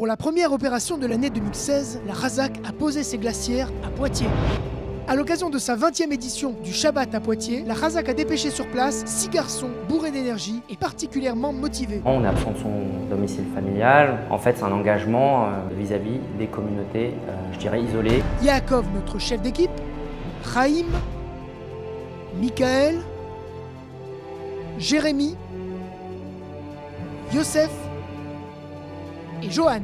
Pour la première opération de l'année 2016, la Razak a posé ses glacières à Poitiers. À l'occasion de sa 20e édition du Shabbat à Poitiers, la Razak a dépêché sur place 6 garçons bourrés d'énergie et particulièrement motivés. On est absent de son domicile familial. En fait, c'est un engagement vis-à-vis des communautés, je dirais, isolées. Yaakov, notre chef d'équipe, Chaim, Michael, Jérémy, Yosef et Johan.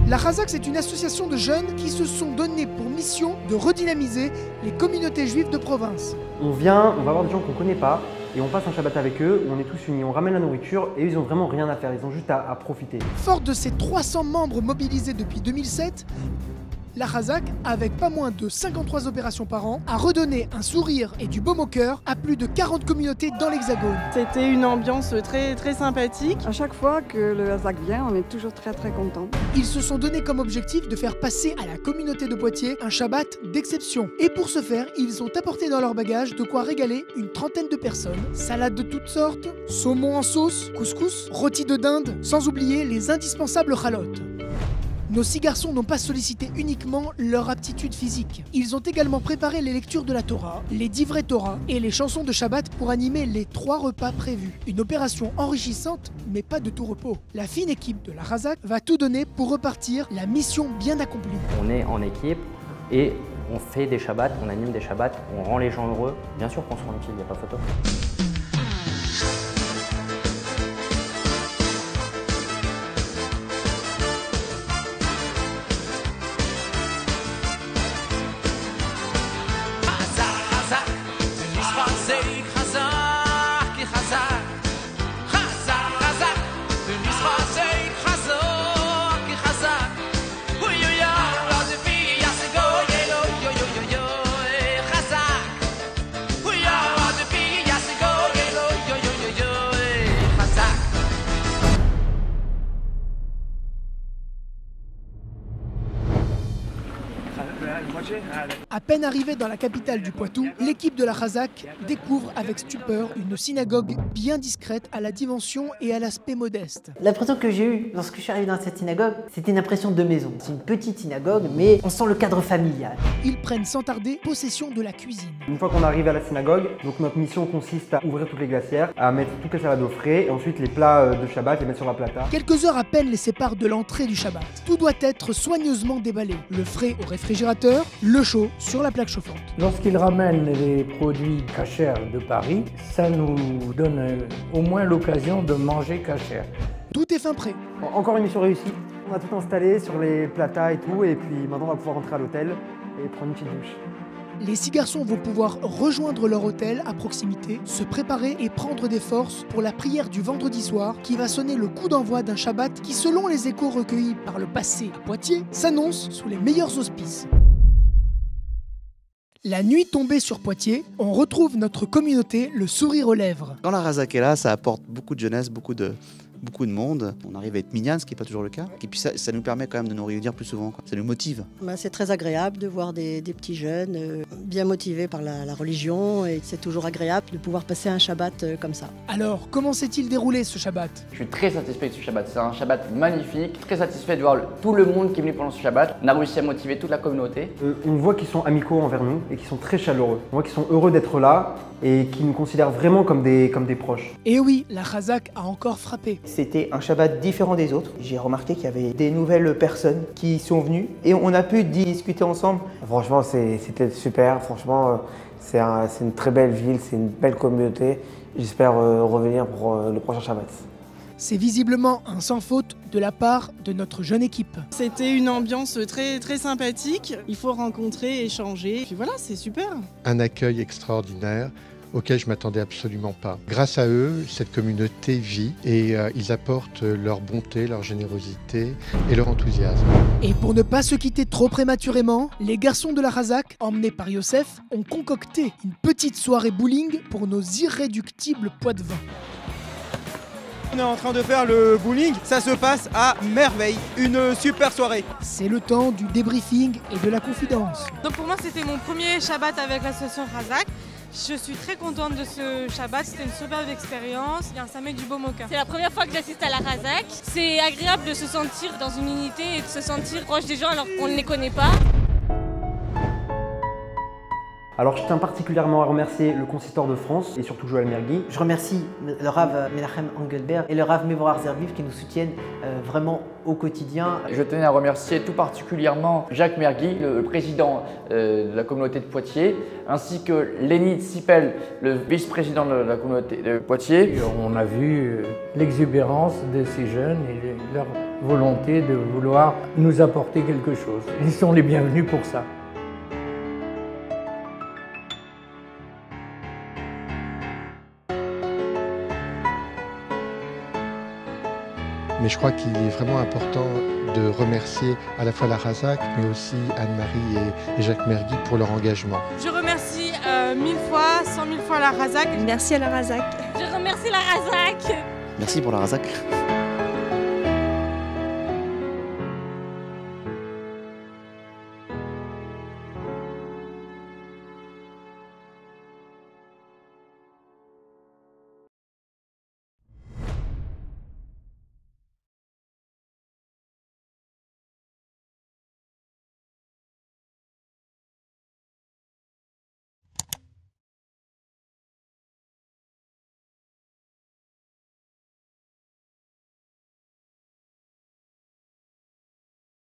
La Razak, c'est une association de jeunes qui se sont donnés pour mission de redynamiser les communautés juives de province. On va voir des gens qu'on ne connaît pas et on passe un Shabbat avec eux où on est tous unis, on ramène la nourriture et eux, ils ont vraiment rien à faire, ils ont juste à profiter. Fort de ses 300 membres mobilisés depuis 2007, la Razak, avec pas moins de 53 opérations par an, a redonné un sourire et du baume au cœur à plus de 40 communautés dans l'Hexagone. C'était une ambiance très sympathique. À chaque fois que le Razak vient, on est toujours très contents. Ils se sont donné comme objectif de faire passer à la communauté de Poitiers un Shabbat d'exception. Et pour ce faire, ils ont apporté dans leur bagage de quoi régaler une trentaine de personnes. Salades de toutes sortes, saumon en sauce, couscous, rôti de dinde, sans oublier les indispensables chalotes. Nos 6 garçons n'ont pas sollicité uniquement leur aptitude physique. Ils ont également préparé les lectures de la Torah, les divrei Torah et les chansons de Shabbat pour animer les 3 repas prévus. Une opération enrichissante, mais pas de tout repos. La fine équipe de la Razak va tout donner pour repartir, la mission bien accomplie. On est en équipe et on fait des Shabbats, on anime des Shabbats, on rend les gens heureux. Bien sûr qu'on se rend utile, il n'y a pas photo. À peine arrivée dans la capitale du Poitou, l'équipe de la Razak découvre avec stupeur une synagogue bien discrète à la dimension et à l'aspect modeste. L'impression que j'ai eue lorsque je suis arrivé dans cette synagogue, c'était une impression de maison. C'est une petite synagogue, mais on sent le cadre familial. Ils prennent sans tarder possession de la cuisine. Une fois qu'on arrive à la synagogue, donc notre mission consiste à ouvrir toutes les glacières, à mettre toutes les salades au frais et ensuite les plats de Shabbat, les mettre sur la plata. Quelques heures à peine les séparent de l'entrée du Shabbat. Tout doit être soigneusement déballé. Le frais au réfrigérateur, le chaud sur la plaque chauffante. Lorsqu'ils ramènent les produits cachers de Paris, ça nous donne au moins l'occasion de manger cachère. Tout est fin prêt. Encore une mission réussie. On a tout installé sur les platas et tout, et puis maintenant on va pouvoir rentrer à l'hôtel et prendre une petite douche. Les 6 garçons vont pouvoir rejoindre leur hôtel à proximité, se préparer et prendre des forces pour la prière du vendredi soir qui va sonner le coup d'envoi d'un Shabbat qui, selon les échos recueillis par le passé à Poitiers, s'annonce sous les meilleurs auspices. La nuit tombée sur Poitiers, on retrouve notre communauté le sourire aux lèvres. Quand la Razak est là, ça apporte beaucoup de jeunesse, beaucoup de monde. On arrive à être mignon, ce qui n'est pas toujours le cas. Et puis ça nous permet quand même de nous réunir plus souvent, quoi. Ça nous motive. C'est très agréable de voir des petits jeunes bien motivés par la religion et c'est toujours agréable de pouvoir passer un Shabbat comme ça. Alors, comment s'est-il déroulé ce Shabbat? Je suis très satisfait de ce Shabbat. C'est un Shabbat magnifique. Très satisfait de voir tout le monde qui est venu pendant ce Shabbat. On a réussi à motiver toute la communauté. On voit qu'ils sont amicaux envers nous et qu'ils sont très chaleureux. On voit qu'ils sont heureux d'être là et qu'ils nous considèrent vraiment comme des proches. Et oui, la Razak a encore frappé. C'était un Shabbat différent des autres. J'ai remarqué qu'il y avait des nouvelles personnes qui sont venues et on a pu discuter ensemble. Franchement, c'était super. Franchement, c'est une très belle ville, c'est une belle communauté. J'espère revenir pour le prochain Shabbat. C'est visiblement un sans faute de la part de notre jeune équipe. C'était une ambiance très sympathique. Il faut rencontrer, échanger. Et puis voilà, c'est super. Un accueil extraordinaire auquel je ne m'attendais absolument pas. Grâce à eux, cette communauté vit et ils apportent leur bonté, leur générosité et leur enthousiasme. Et pour ne pas se quitter trop prématurément, les garçons de la Razak, emmenés par Yosef, ont concocté une petite soirée bowling pour nos irréductibles poids de vin. On est en train de faire le bowling, ça se passe à merveille, une super soirée. C'est le temps du débriefing et de la confidence. Donc pour moi c'était mon premier Shabbat avec l'association Razak. Je suis très contente de ce Shabbat, c'était une superbe expérience. Il y a un Samek du baume au cœur. C'est la première fois que j'assiste à la Razak. C'est agréable de se sentir dans une unité et de se sentir proche des gens alors qu'on ne les connaît pas. Alors je tiens particulièrement à remercier le consistoire de France et surtout Joël Mergui. Je remercie le Rav Menachem Engelberg et le Rav Mevorar Zerviv qui nous soutiennent vraiment au quotidien. Je tenais à remercier tout particulièrement Jacques Mergui, le président de la communauté de Poitiers, ainsi que Lénine Sipel, le vice-président de la communauté de Poitiers. Et on a vu l'exubérance de ces jeunes et leur volonté de vouloir nous apporter quelque chose. Ils sont les bienvenus pour ça. Mais je crois qu'il est vraiment important de remercier à la fois la Razak, mais aussi Anne-Marie et Jacques Mergui pour leur engagement. Je remercie 1000 fois, 100 000 fois la Razak. Merci à la Razak. Je remercie la Razak. Merci pour la Razak.